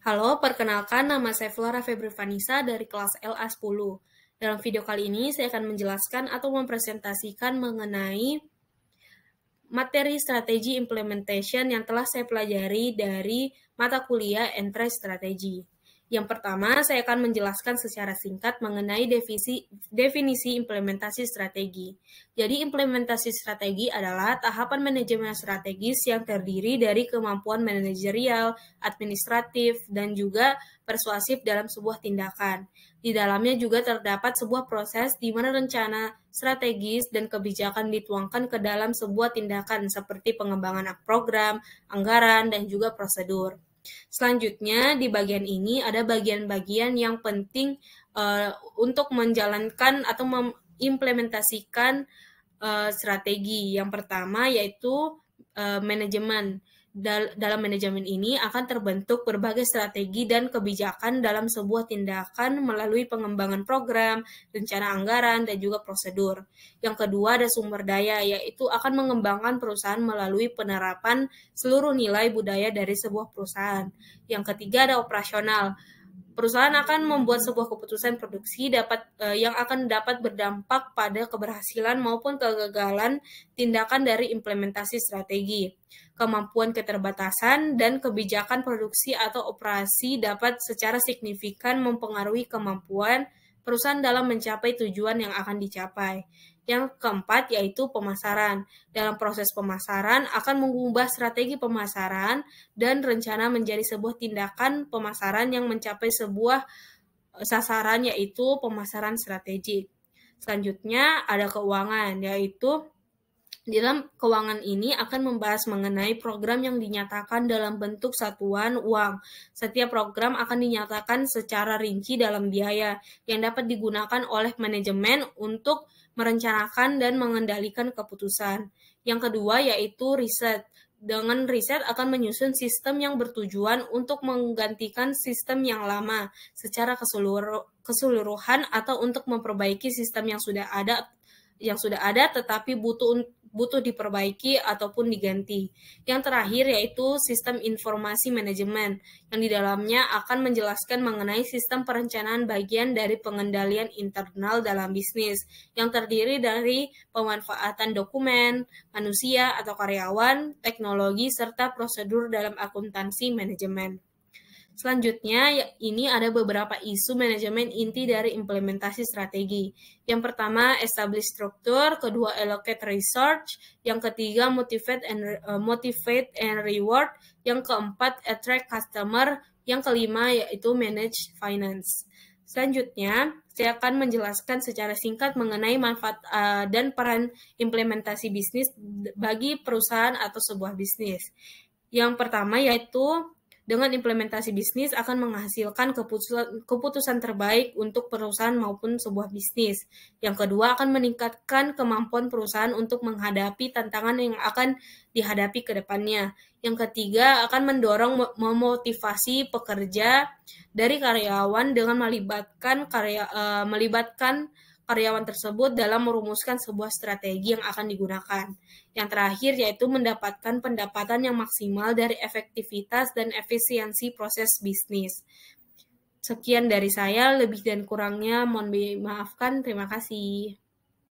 Halo, perkenalkan nama saya Flora Febri Vanessa dari kelas LA10. Dalam video kali ini, saya akan menjelaskan atau mempresentasikan mengenai materi strategi implementation yang telah saya pelajari dari mata kuliah Enterprise Strategy. Yang pertama, saya akan menjelaskan secara singkat mengenai definisi implementasi strategi. Jadi, implementasi strategi adalah tahapan manajemen strategis yang terdiri dari kemampuan manajerial, administratif, dan juga persuasif dalam sebuah tindakan. Di dalamnya juga terdapat sebuah proses di mana rencana strategis dan kebijakan dituangkan ke dalam sebuah tindakan seperti pengembangan program, anggaran, dan juga prosedur. Selanjutnya, di bagian ini ada bagian-bagian yang penting untuk menjalankan atau mengimplementasikan strategi. Yang pertama yaitu manajemen. Dalam manajemen ini akan terbentuk berbagai strategi dan kebijakan dalam sebuah tindakan melalui pengembangan program, rencana anggaran, dan juga prosedur. Yang kedua ada sumber daya, yaitu akan mengembangkan perusahaan melalui penerapan seluruh nilai budaya dari sebuah perusahaan. Yang ketiga ada operasional. Perusahaan akan membuat sebuah keputusan produksi yang akan dapat berdampak pada keberhasilan maupun kegagalan tindakan dari implementasi strategi. Kemampuan keterbatasan dan kebijakan produksi atau operasi dapat secara signifikan mempengaruhi kemampuan perusahaan dalam mencapai tujuan yang akan dicapai. Yang keempat yaitu pemasaran. Dalam proses pemasaran akan mengubah strategi pemasaran dan rencana menjadi sebuah tindakan pemasaran yang mencapai sebuah sasaran yaitu pemasaran strategik. Selanjutnya ada keuangan, yaitu di dalam keuangan ini akan membahas mengenai program yang dinyatakan dalam bentuk satuan uang. Setiap program akan dinyatakan secara rinci dalam biaya yang dapat digunakan oleh manajemen untuk merencanakan dan mengendalikan keputusan. Yang kedua yaitu riset. Dengan riset akan menyusun sistem yang bertujuan untuk menggantikan sistem yang lama secara keseluruhan atau untuk memperbaiki sistem yang sudah ada tetapi butuh diperbaiki ataupun diganti. Yang terakhir yaitu sistem informasi manajemen yang di dalamnya akan menjelaskan mengenai sistem perencanaan bagian dari pengendalian internal dalam bisnis yang terdiri dari pemanfaatan dokumen, manusia atau karyawan, teknologi serta prosedur dalam akuntansi manajemen. Selanjutnya, ini ada beberapa isu manajemen inti dari implementasi strategi. Yang pertama, establish struktur, kedua, allocate research, yang ketiga, motivate and reward, yang keempat, attract customer, yang kelima yaitu manage finance. Selanjutnya, saya akan menjelaskan secara singkat mengenai manfaat dan peran implementasi bisnis bagi perusahaan atau sebuah bisnis. Yang pertama yaitu dengan implementasi bisnis akan menghasilkan keputusan terbaik untuk perusahaan maupun sebuah bisnis. Yang kedua akan meningkatkan kemampuan perusahaan untuk menghadapi tantangan yang akan dihadapi ke depannya. Yang ketiga akan mendorong memotivasi pekerja dari karyawan dengan melibatkan karyawan tersebut dalam merumuskan sebuah strategi yang akan digunakan. Yang terakhir yaitu mendapatkan pendapatan yang maksimal dari efektivitas dan efisiensi proses bisnis. Sekian dari saya, lebih dan kurangnya mohon dimaafkan. Terima kasih.